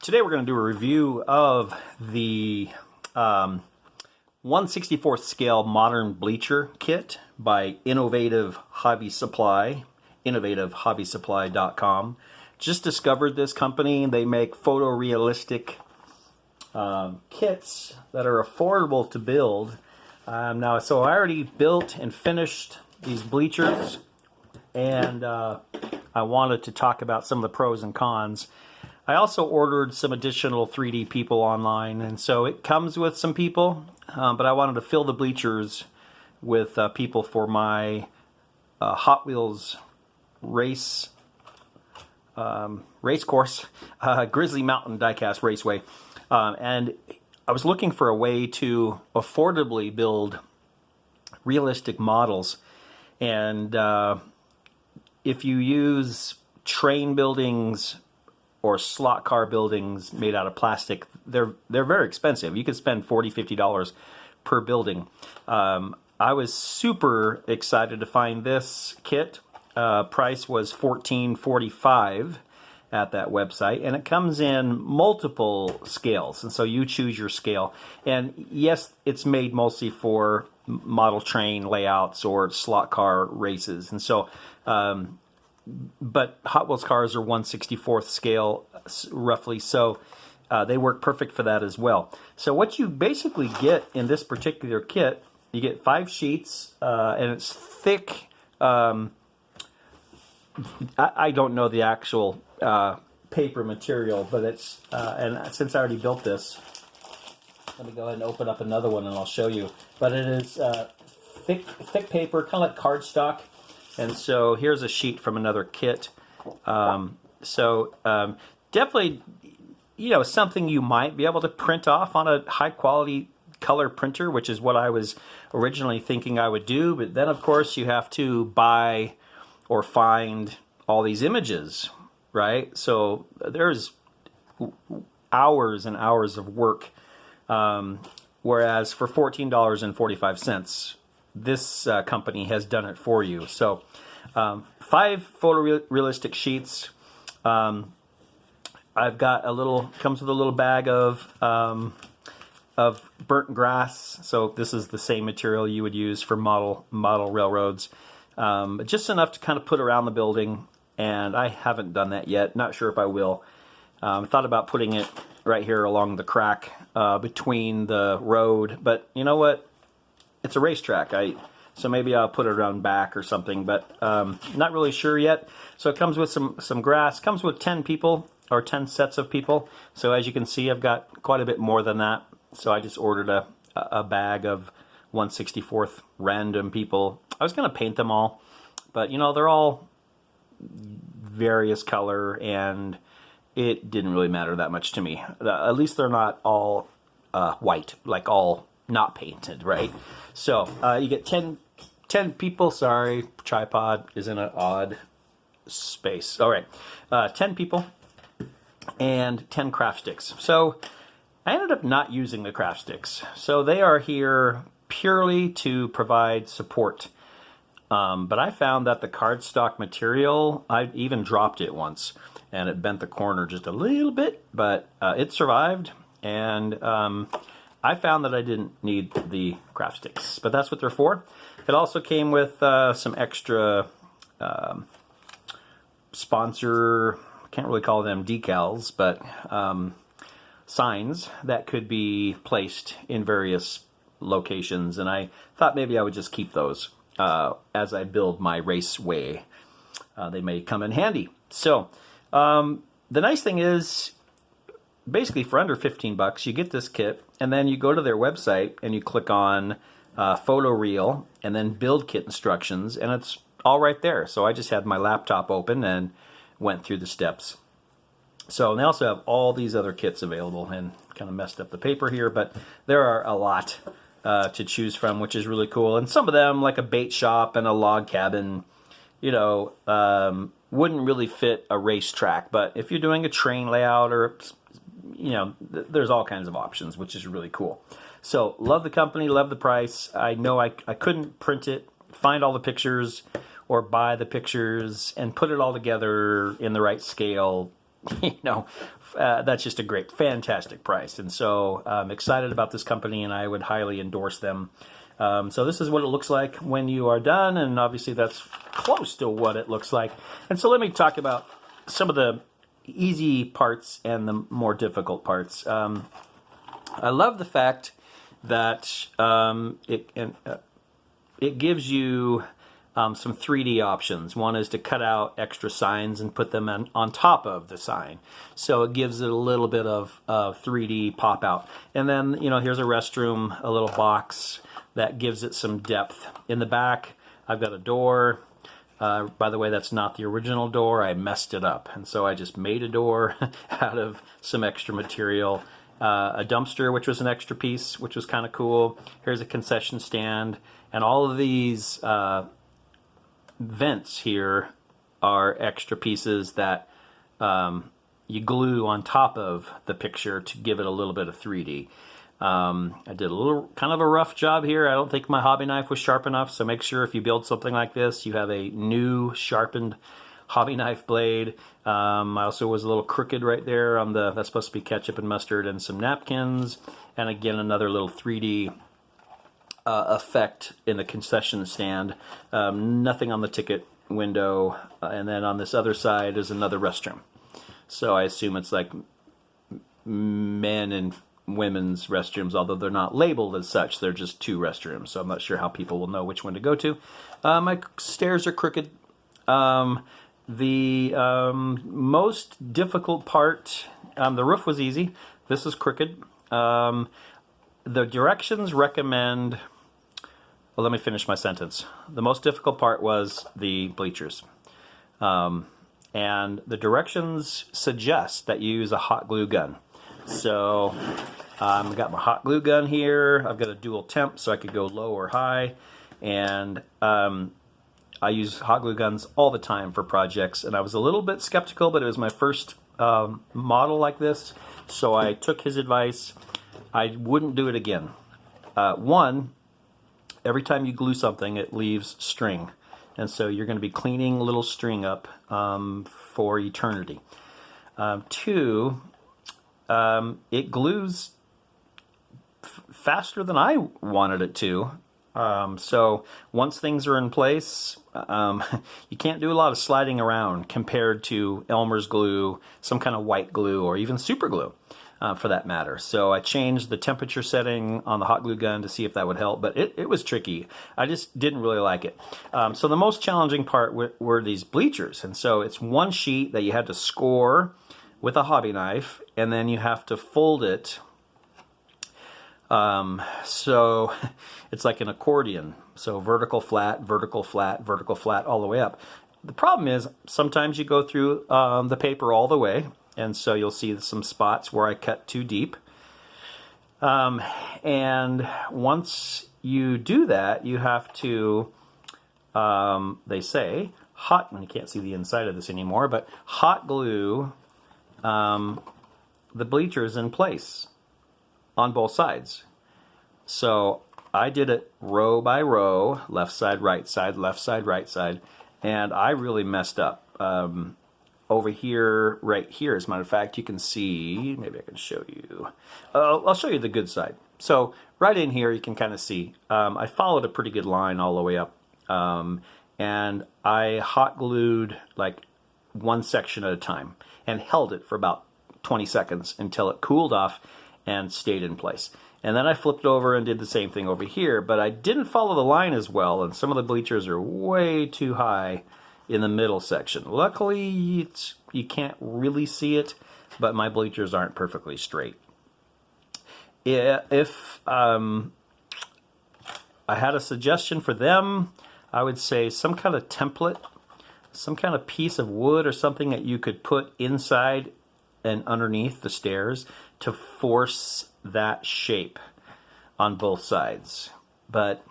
Today we're going to do a review of the 1/64th scale modern bleacher kit by Innovative Hobby Supply, innovativehobbysupply.com. Just discovered this company. They make photorealistic kits that are affordable to build. So I already built and finished these bleachers, and I wanted to talk about some of the pros and cons. I also ordered some additional 3D people online, and so it comes with some people, but I wanted to fill the bleachers with people for my Hot Wheels race course, Grizzly Mountain Diecast Raceway. And I was looking for a way to affordably build realistic models. And if you use train buildings or slot car buildings made out of plastic, they're very expensive. You could spend $40, $50 per building. I was super excited to find this kit. Price was $14.45 at that website, and it comes in multiple scales, and so you choose your scale. And yes, it's made mostly for model train layouts or slot car races, and so but Hot Wheels cars are 1/64th scale roughly, so they work perfect for that as well. So what you basically get in this particular kit, you get 5 sheets, and it's thick. I don't know the actual paper material, but it's and since I already built this, let me go ahead and open up another one and I'll show you. But it is thick paper, kind of like cardstock. And so here's a sheet from another kit. Definitely, something you might be able to print off on a high quality color printer, which is what I was originally thinking I would do. But then, of course, you have to buy or find all these images, right? So there's hours and hours of work. Whereas for $14.45, this company has done it for you. So 5 photorealistic sheets. I've got comes with a little bag of burnt grass. So this is the same material you would use for model railroads. Just enough to kind of put around the building, and I haven't done that yet. Not sure if I will. Thought about putting it right here along the crack between the road, but you know what? It's a racetrack, so maybe I'll put it around back or something, but not really sure yet. So it comes with some grass. Comes with 10 people, or 10 sets of people. So as you can see, I've got quite a bit more than that. So I just ordered a bag of 1/64th random people. I was going to paint them all, but they're all various color, and it didn't really matter that much to me. At least they're not all white, like all not painted, right? So you get 10 people. Sorry, tripod is in an odd space. All right, 10 people and 10 craft sticks. So I ended up not using the craft sticks. So they are here purely to provide support. But I found that the cardstock material, I even dropped it once, and it bent the corner just a little bit, but it survived, and I found that I didn't need the craft sticks, but that's what they're for. It also came with some extra sponsor, can't really call them decals, but signs that could be placed in various locations, and I thought maybe I would just keep those as I build my raceway. They may come in handy. So the nice thing is, basically for under 15 bucks, you get this kit, and then you go to their website and you click on photo reel and then build kit instructions, and it's all right there. So I just had my laptop open and went through the steps. So they also have all these other kits available, and kind of messed up the paper here, but there are a lot to choose from, which is really cool. And some of them, like a bait shop and a log cabin, wouldn't really fit a racetrack. But if you're doing a train layout, or there's all kinds of options, which is really cool. So love the company, love the price. I know I couldn't print it, find all the pictures, or buy the pictures and put it all together in the right scale, that's just a great, fantastic price. And so I'm excited about this company, and I would highly endorse them. So this is what it looks like when you are done, and obviously that's close to what it looks like. And so let me talk about some of the easy parts and the more difficult parts. I love the fact that it gives you some 3D options. One is to cut out extra signs and put them on top of the sign. So it gives it a little bit of 3D pop out. And then, you know, here's a restroom, a little box that gives it some depth. In the back, I've got a door. By the way, that's not the original door. I messed it up. And so I just made a door out of some extra material. A dumpster, which was an extra piece, which was kind of cool. Here's a concession stand. And all of these vents here are extra pieces that you glue on top of the picture to give it a little bit of 3D. I did a little kind of a rough job here. I don't think my hobby knife was sharp enough, so make sure if you build something like this, you have a new sharpened hobby knife blade. I also was a little crooked right there on that's supposed to be ketchup and mustard and some napkins. And again, another little 3D effect in the concession stand. Nothing on the ticket window. And then on this other side is another restroom. So I assume it's like men and women's restrooms, although they're not labeled as such. They're just two restrooms. So I'm not sure how people will know which one to go to. My stairs are crooked. The most difficult part, the roof was easy. This is crooked. The directions recommend, well, let me finish my sentence. The most difficult part was the bleachers. And the directions suggest that you use a hot glue gun. So I've got my hot glue gun here. I've got a dual temp so I could go low or high. And I use hot glue guns all the time for projects, and I was a little bit skeptical, but it was my first model like this, so I took his advice. I wouldn't do it again. One, every time you glue something, it leaves string, and so you're going to be cleaning little string up for eternity. Two, it glues faster than I wanted it to. So once things are in place, you can't do a lot of sliding around compared to Elmer's glue, some kind of white glue, or even super glue for that matter. So I changed the temperature setting on the hot glue gun to see if that would help, but it was tricky. I just didn't really like it. So the most challenging part were these bleachers. And so it's one sheet that you had to score with a hobby knife, and then you have to fold it. So it's like an accordion. So vertical, flat, vertical, flat, vertical, flat, all the way up. The problem is sometimes you go through the paper all the way, and so you'll see some spots where I cut too deep. And once you do that, you have to, they say, and you can't see the inside of this anymore, but hot glue the bleachers in place on both sides. So I did it row by row, left side, right side, and I really messed up. Over here, right here, as a matter of fact, you can see, maybe I can show you. I'll show you the good side. So right in here, you can kind of see, I followed a pretty good line all the way up, and I hot glued like one section at a time and held it for about 20 seconds until it cooled off and stayed in place. And then I flipped over and did the same thing over here, but I didn't follow the line as well, and some of the bleachers are way too high in the middle section. Luckily, you can't really see it, but my bleachers aren't perfectly straight. If I had a suggestion for them, I would say some kind of template, some kind of piece of wood or something that you could put inside and underneath the stairs to force that shape on both sides. But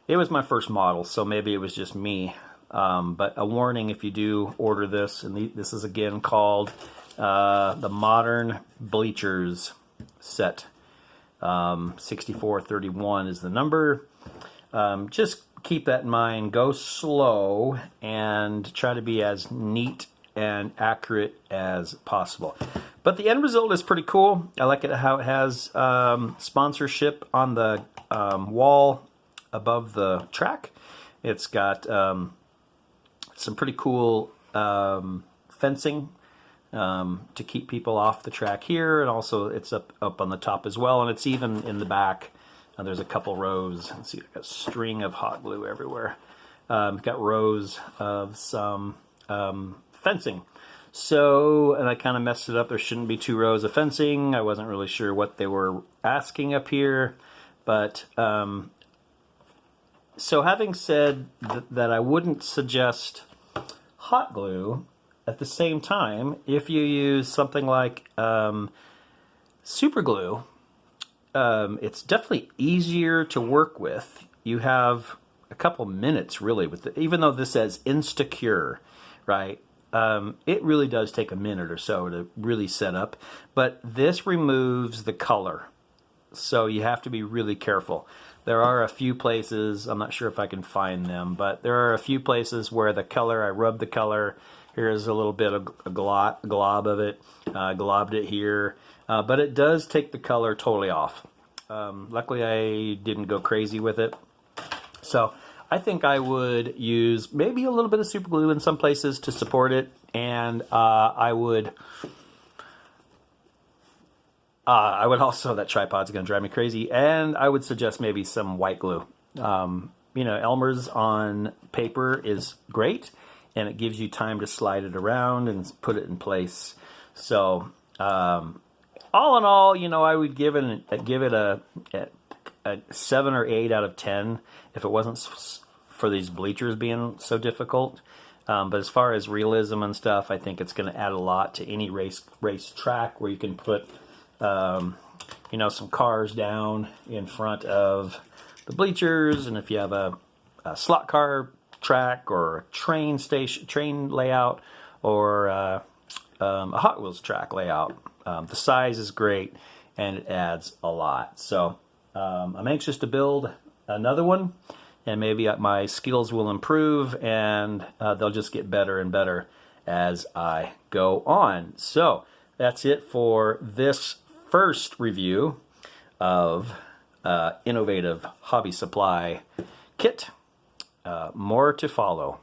it was my first model, so maybe it was just me. But a warning if you do order this, and this is again called the Modern Bleachers set. 6431 is the number. Just keep that in mind. Go slow and try to be as neat and accurate as possible. But the end result is pretty cool. I like it how it has sponsorship on the wall above the track. It's got some pretty cool fencing to keep people off the track here, and also it's up on the top as well, and it's even in the back. There's a couple rows. Let's see, I've got a string of hot glue everywhere. Got rows of some fencing. So, and I kind of messed it up. There shouldn't be 2 rows of fencing. I wasn't really sure what they were asking up here, but so having said that I wouldn't suggest hot glue, at the same time, if you use something like super glue, it's definitely easier to work with. You have a couple minutes really with it, even though this says Insta-Cure, right? It really does take a minute or so to really set up, but this removes the color, so you have to be really careful. There are a few places, I'm not sure if I can find them, but there are a few places where the color, I rubbed the color. Here's a little bit of a glob of it. Globbed it here. But it does take the color totally off. Luckily, I didn't go crazy with it. So I think I would use maybe a little bit of super glue in some places to support it. And I would also, that tripod's going to drive me crazy, and I would suggest maybe some white glue. You know, Elmer's on paper is great, and it gives you time to slide it around and put it in place. So, all in all, you know, I would give it a 7 or 8 out of 10 if it wasn't for these bleachers being so difficult. But as far as realism and stuff, I think it's going to add a lot to any race track where you can put you know, some cars down in front of the bleachers, and if you have a slot car track or a train layout, or a Hot Wheels track layout, the size is great and it adds a lot. So I'm anxious to build another one, and maybe my skills will improve, and they'll just get better and better as I go on. So that's it for this first review of Innovative Hobby Supply Kit. More to follow.